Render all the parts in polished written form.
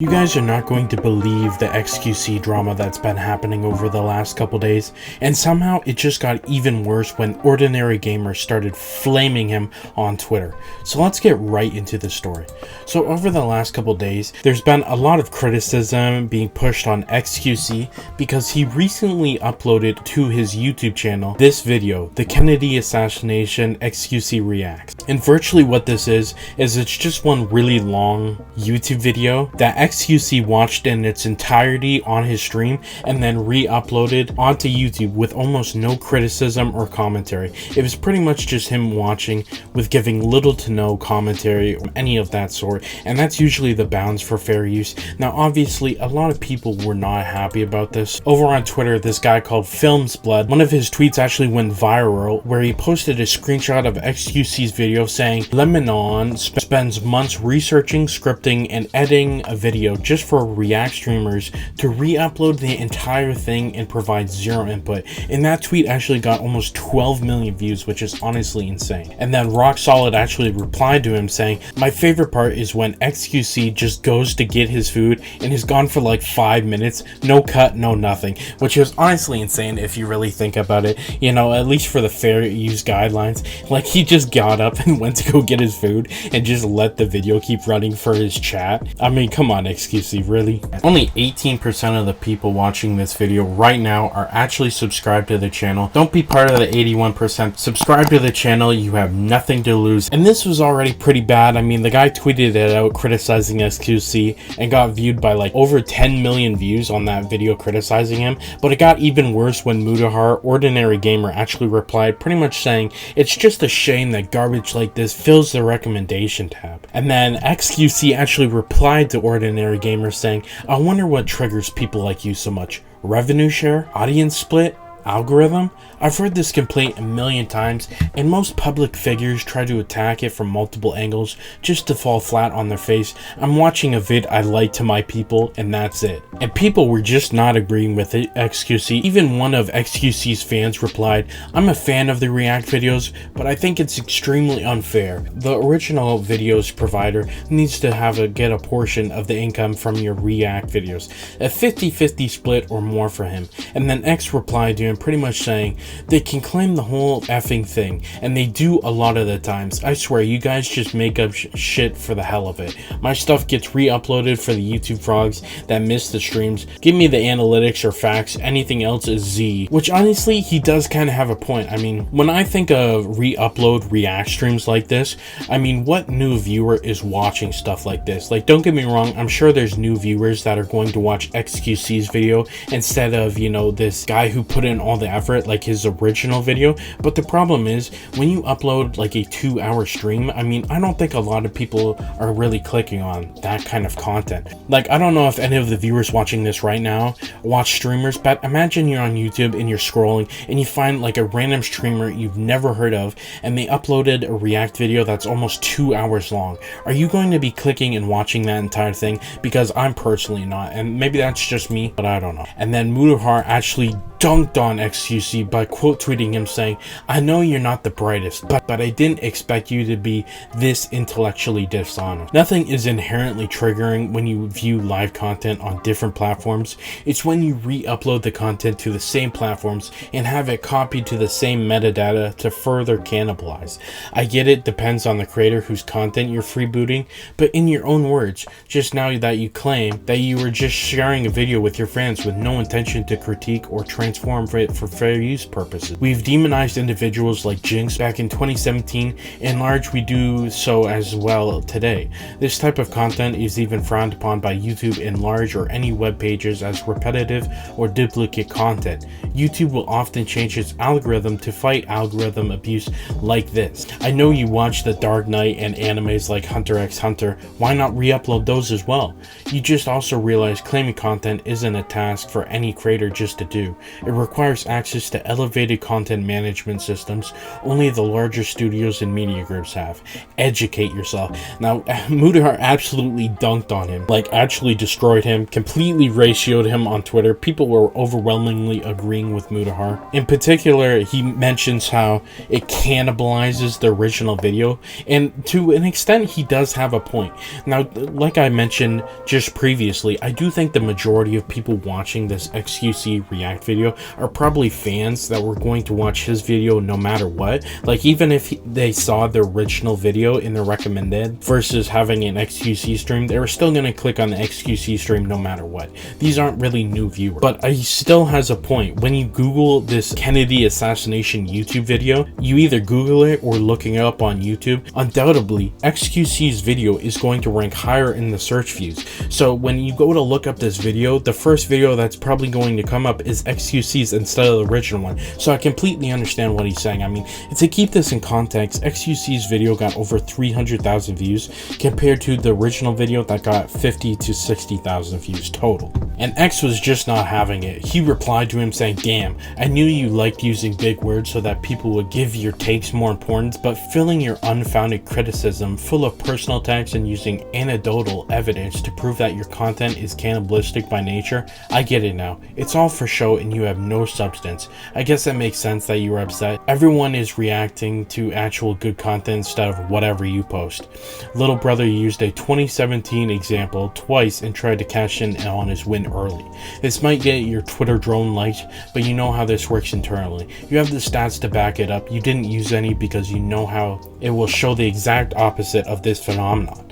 You guys are not going to believe the XQC drama that's been happening over the last couple days, and somehow it just got even worse when OrdinaryGamers started flaming him on Twitter. So let's get right into the story. So over the last couple days, there's been a lot of criticism being pushed on XQC because he recently uploaded to his YouTube channel this video, the Kennedy assassination XQC reacts. And virtually what this is it's just one really long YouTube video that XQC watched in its entirety on his stream and then re-uploaded onto YouTube with almost no criticism or commentary. It was pretty much just him watching with giving little to no commentary or any of that sort, and that's usually the bounds for fair use. Now obviously a lot of people were not happy about this. Over on Twitter, this guy called Films Blood, one of his tweets actually went viral where he posted a screenshot of XQC's video saying Lebanon spends months researching, scripting, and editing a video just for React streamers to re-upload the entire thing and provide zero input. And that tweet actually got almost 12 million views, which is honestly insane. And then Rock Solid actually replied to him saying, "My favorite part is when XQC just goes to get his food and is gone for like 5 minutes, no cut, no nothing," which was honestly insane if you really think about it. You know, at least for the fair use guidelines, like he just got up and went to go get his food and just let the video keep running for his chat. I mean, come on, XQC, really? Only 18% of the people watching this video right now are actually subscribed to the channel. Don't be part of the 81%. Subscribe to the channel, you have nothing to lose. And this was already pretty bad. I mean, the guy tweeted it out criticizing XQC and got viewed by like over 10 million views on that video criticizing him. But it got even worse when Mudahar, OrdinaryGamer, actually replied pretty much saying, "It's just a shame that garbage like this fills the recommendation tab." And then XQC actually replied to OrdinaryGamer saying, "I wonder what triggers people like you so much. Revenue share? Audience split? Algorithm? I've heard this complaint a million times, and most public figures try to attack it from multiple angles just to fall flat on their face. I'm watching a vid I like to my people, and that's it." And people were just not agreeing with it, XQC. Even one of XQC's fans replied, "I'm a fan of the React videos, but I think it's extremely unfair. The original videos provider needs to get a portion of the income from your React videos. A 50-50 split or more for him." And then X replied to him pretty much saying, "They can claim the whole effing thing, and they do a lot of the times. I swear, you guys just make up shit for the hell of it. My stuff gets re-uploaded for the YouTube frogs that miss the streams. Give me the analytics or facts, anything else is Z." Which honestly, he does kind of have a point. I mean, when I think of re-upload React streams like this, I mean, what new viewer is watching stuff like this? Like, don't get me wrong, I'm sure there's new viewers that are going to watch XQC's video instead of, you know, this guy who put in all the effort like his original video. But the problem is, when you upload like a 2-hour stream, I mean, I don't think a lot of people are really clicking on that kind of content. Like, I don't know if any of the viewers watching this right now watch streamers, but imagine you're on YouTube and you're scrolling and you find like a random streamer you've never heard of and they uploaded a React video that's almost 2 hours long. Are you going to be clicking and watching that entire thing? Because I'm personally not, and maybe that's just me, but I don't know. And then Mudahar actually dunked on XQC by quote tweeting him saying, "I know you're not the brightest, but I didn't expect you to be this intellectually dishonest." Nothing is inherently triggering when you view live content on different platforms. It's when you re-upload the content to the same platforms and have it copied to the same metadata to further cannibalize. I get it depends on the creator whose content you're freebooting, but in your own words, just now that you claim that you were just sharing a video with your friends with no intention to critique or transform it for fair use purposes. We've demonized individuals like Jinx back in 2017, and large we do so as well today. This type of content is even frowned upon by YouTube and large or any web pages as repetitive or duplicate content. YouTube will often change its algorithm to fight algorithm abuse like this. I know you watch The Dark Knight and animes like Hunter x Hunter, why not re-upload those as well? You just also realize claiming content isn't a task for any creator just to do. It requires access to elevated elevated content management systems only the larger studios and media groups have. Educate yourself. Now, Mudahar absolutely dunked on him, like actually destroyed him, completely ratioed him on Twitter. People were overwhelmingly agreeing with Mudahar. In particular, he mentions how it cannibalizes the original video, and to an extent, he does have a point. Now, like I mentioned just previously, I do think the majority of people watching this XQC React video are probably fans that were going to watch his video no matter what. Like, even if they saw the original video in the recommended versus having an XQC stream, they were still going to click on the XQC stream no matter what. These aren't really new viewers. But he still has a point. When you Google this Kennedy assassination YouTube video, you either Google it or looking it up on YouTube, undoubtedly XQC's video is going to rank higher in the search views. So when you go to look up this video, the first video that's probably going to come up is XQC's instead of the original one. So I completely understand what he's saying. I mean, to keep this in context, XQC's video got over 300,000 views compared to the original video that got 50 to 60,000 views total. And X was just not having it. He replied to him saying, "Damn, I knew you liked using big words so that people would give your takes more importance, but filling your unfounded criticism full of personal attacks and using anecdotal evidence to prove that your content is cannibalistic by nature, I get it now. It's all for show and you have no substance. I guess that makes sense that you were upset. Everyone is reacting to actual good content instead of whatever you post. Little brother used a 2017 example twice and tried to cash in on his win early. This might get your Twitter drone likes, but you know how this works internally. You have the stats to back it up. You didn't use any because you know how it will show the exact opposite of this phenomenon.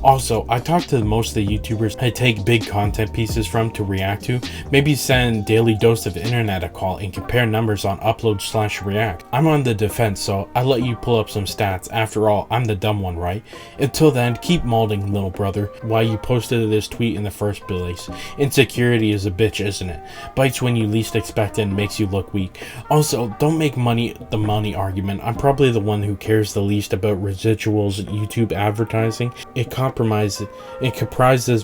Also, I talked to most of the YouTubers I take big content pieces from to react to. Maybe send Daily Dose of Internet a call and compare numbers on upload/react. I'm on the defense, so I let you pull up some stats. After all, I'm the dumb one, right? Until then, keep molding, little brother. Why you posted this tweet in the first place. Insecurity is a bitch, isn't it? Bites when you least expect it and makes you look weak. Also, don't make money the money argument. I'm probably the one who cares the least about residuals YouTube advertising. It comprises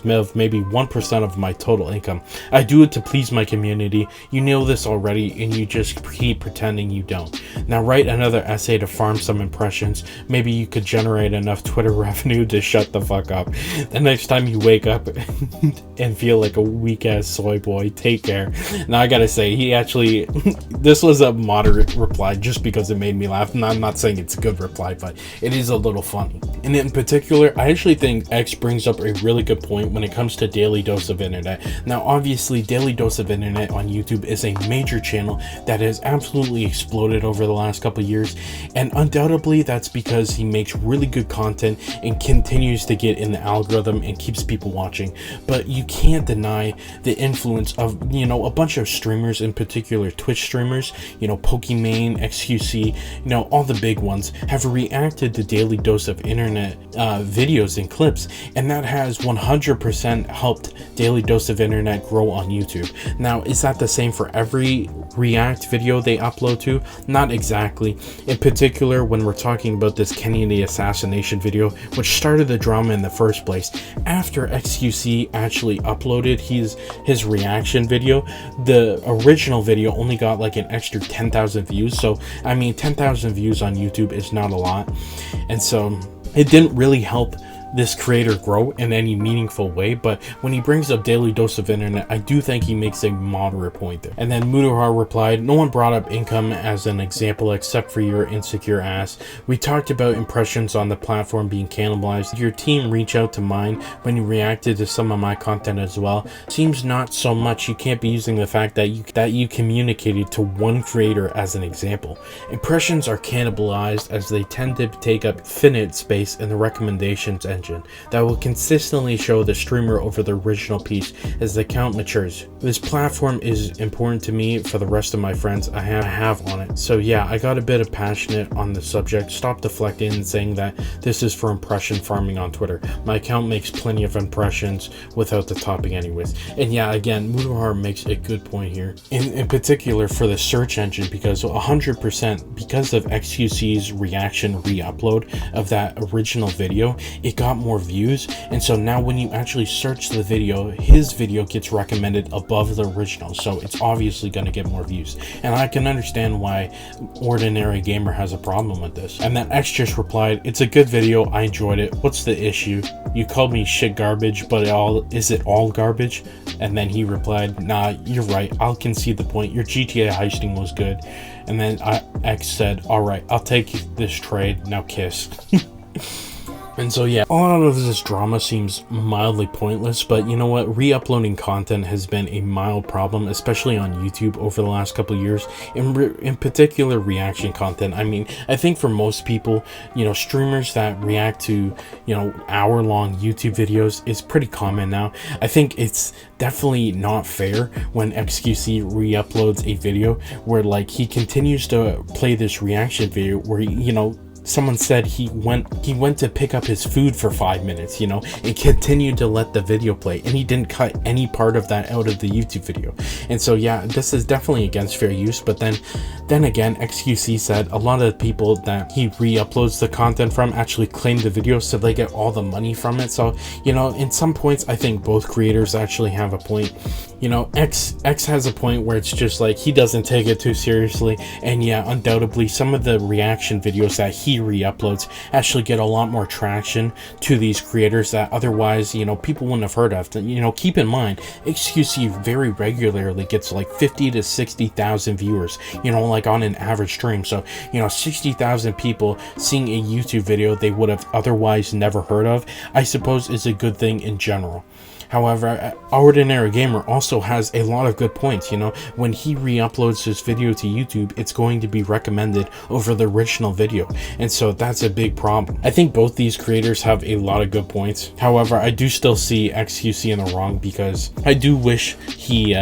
of maybe 1% of my total income. I do it to please my community. You know this already, and you just keep pretending you don't. Now write another essay to farm some impressions. Maybe you could generate enough Twitter revenue to shut the fuck up. The next time you wake up and feel like a weak ass soy boy, take care." Now I gotta say, he actually this was a moderate reply just because it made me laugh. And I'm not saying it's a good reply, but it is a little funny. And in particular, I actually think X brings up a really good point when it comes to Daily Dose of Internet. Now obviously Daily Dose of Internet on YouTube is a major channel that has absolutely exploded over the last couple of years, and undoubtedly that's because he makes really good content and continues to get in the algorithm and keeps people watching. But you can't deny the influence of, you know, a bunch of streamers, in particular Twitch streamers, you know, Pokimane, XQC, you know, all the big ones have reacted to Daily Dose of Internet videos and clips, and that has 100% helped Daily Dose of Internet grow on YouTube. Now, is that the same for every React video they upload to? Not exactly. In particular, when we're talking about this Kennedy assassination video, which started the drama in the first place, after XQC actually uploaded his reaction video, the original video only got like an extra 10,000 views. So I mean, 10,000 views on YouTube is not a lot, and so it didn't really help this creator grow in any meaningful way. But when he brings up Daily Dose of Internet, I do think he makes a moderate point there. And then Mudahar replied, "No one brought up income as an example except for your insecure ass. We talked about impressions on the platform being cannibalized. Did your team reach out to mine when you reacted to some of my content as well? Seems not so much. You can't be using the fact that you communicated to one creator as an example. Impressions are cannibalized as they tend to take up finite space in the recommendations engine that will consistently show the streamer over the original piece as the account matures. This platform is important to me for the rest of my friends I have on it. So yeah, I got a bit of passionate on the subject. Stop deflecting and saying that this is for impression farming on Twitter. My account makes plenty of impressions without the topic anyways." And yeah, again, Mudahar makes a good point here. In particular for the search engine, because 100% because of XQC's reaction re-upload of that original video, it got got more views, and so now when you actually search the video, his video gets recommended above the original, so it's obviously going to get more views. And I can understand why Ordinary Gamer has a problem with this. And then X just replied, "It's a good video, I enjoyed it. What's the issue? You called me shit garbage, but is it all garbage?" And then he replied, "Nah, you're right, I'll concede the point. Your GTA heisting was good." And then X said, "Alright, I'll take this trade, now kiss." And so yeah, a lot of this drama seems mildly pointless, but you know what? Re-uploading content has been a mild problem, especially on YouTube over the last couple of years, in particular reaction content. I mean, I think for most people, you know, streamers that react to, you know, hour-long YouTube videos is pretty common now. I think it's definitely not fair when XQC re-uploads a video where, like, he continues to play this reaction video where, you know, someone said he went to pick up his food for 5 minutes, you know, and continued to let the video play, and he didn't cut any part of that out of the YouTube video. And so yeah, this is definitely against fair use. But then again, XQC said a lot of the people that he re-uploads the content from actually claim the video, so they get all the money from it. So, you know, in some points I think both creators actually have a point. You know, X has a point where it's just like he doesn't take it too seriously, and yeah, undoubtedly some of the reaction videos that he re-uploads actually get a lot more traction to these creators that otherwise, you know, people wouldn't have heard of. You know, keep in mind, XQC very regularly gets like 50 to 60,000 viewers, you know, like on an average stream. So, you know, 60,000 people seeing a YouTube video they would have otherwise never heard of, I suppose is a good thing in general. However, Ordinary Gamer also has a lot of good points. You know, when he re-uploads his video to YouTube, it's going to be recommended over the original video, and so that's a big problem. I think both these creators have a lot of good points. However, I do still see XQC in the wrong, because I do wish he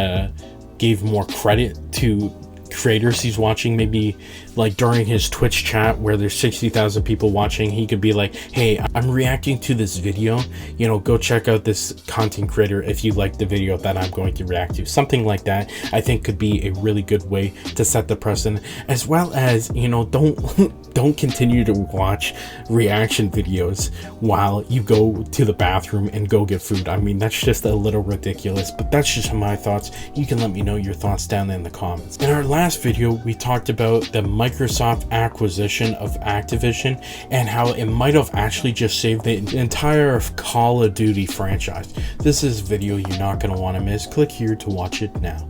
gave more credit to creators he's watching. Maybe like during his Twitch chat where there's 60,000 people watching, he could be like, "Hey, I'm reacting to this video, you know, go check out this content creator if you like the video that I'm going to react to." Something like that I think could be a really good way to set the precedent, as well as, you know, don't continue to watch reaction videos while you go to the bathroom and go get food. I mean, that's just a little ridiculous, but that's just my thoughts. You can let me know your thoughts down in the comments. In our last video, we talked about the Microsoft acquisition of Activision and how it might have actually just saved the entire Call of Duty franchise. This is a video you're not going to want to miss. Click here to watch it now.